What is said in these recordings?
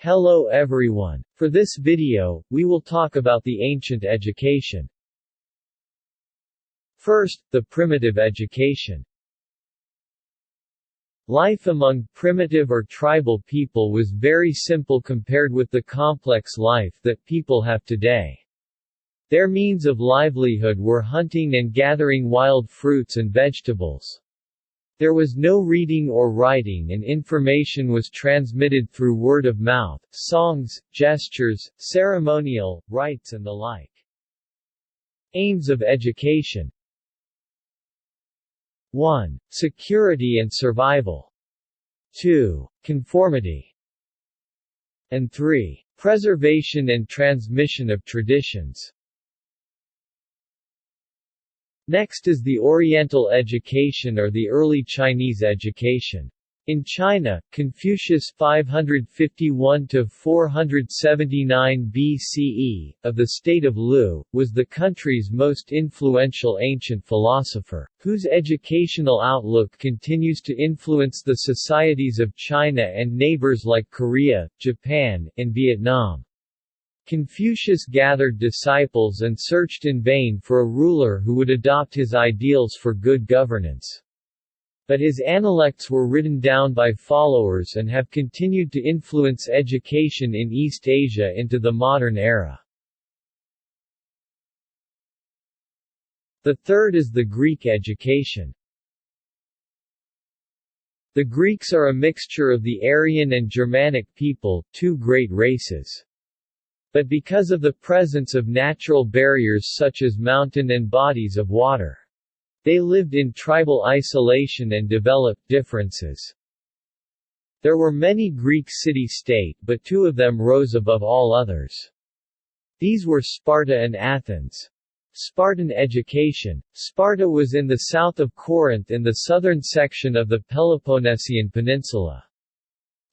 Hello everyone. For this video, we will talk about the ancient education. First, the primitive education. Life among primitive or tribal people was very simple compared with the complex life that people have today. Their means of livelihood were hunting and gathering wild fruits and vegetables. There was no reading or writing, and information was transmitted through word of mouth, songs, gestures, ceremonial, rites and the like. Aims of education. 1. Security and survival. 2. Conformity. And 3. Preservation and transmission of traditions. Next is the Oriental education or the early Chinese education. In China, Confucius 551–479 BCE, of the state of Lu, was the country's most influential ancient philosopher, whose educational outlook continues to influence the societies of China and neighbors like Korea, Japan, and Vietnam. Confucius gathered disciples and searched in vain for a ruler who would adopt his ideals for good governance. But his analects were written down by followers and have continued to influence education in East Asia into the modern era. The third is the Greek education. The Greeks are a mixture of the Aryan and Germanic people, two great races. But because of the presence of natural barriers such as mountain and bodies of water, they lived in tribal isolation and developed differences. There were many Greek city-state, but two of them rose above all others. These were Sparta and Athens. Spartan education. Sparta was in the south of Corinth in the southern section of the Peloponnesian Peninsula.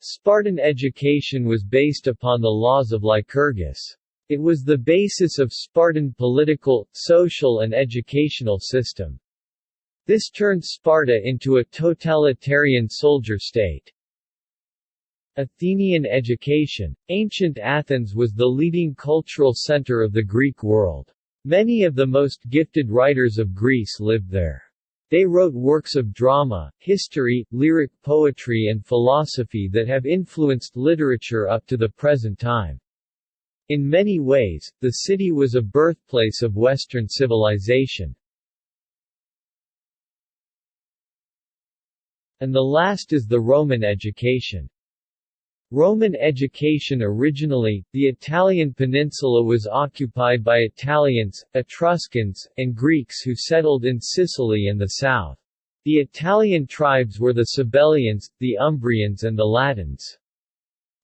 Spartan education was based upon the laws of Lycurgus. It was the basis of Spartan political, social and educational system. This turned Sparta into a totalitarian soldier state. Athenian education. Ancient Athens was the leading cultural center of the Greek world. Many of the most gifted writers of Greece lived there. They wrote works of drama, history, lyric poetry and philosophy that have influenced literature up to the present time. In many ways, the city was a birthplace of Western civilization. And the last is the Roman education. Roman education. Originally, the Italian peninsula was occupied by Italians, Etruscans, and Greeks who settled in Sicily and the south. The Italian tribes were the Sabellians, the Umbrians and the Latins.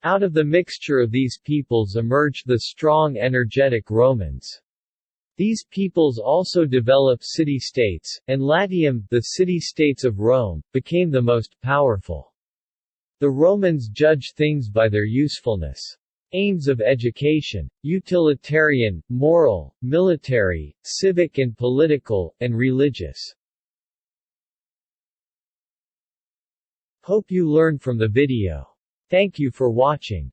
Out of the mixture of these peoples emerged the strong energetic Romans. These peoples also developed city-states, and Latium, the city-states of Rome, became the most powerful. The Romans judged things by their usefulness. Aims of education: utilitarian, moral, military, civic and political, and religious. Hope you learned from the video. Thank you for watching.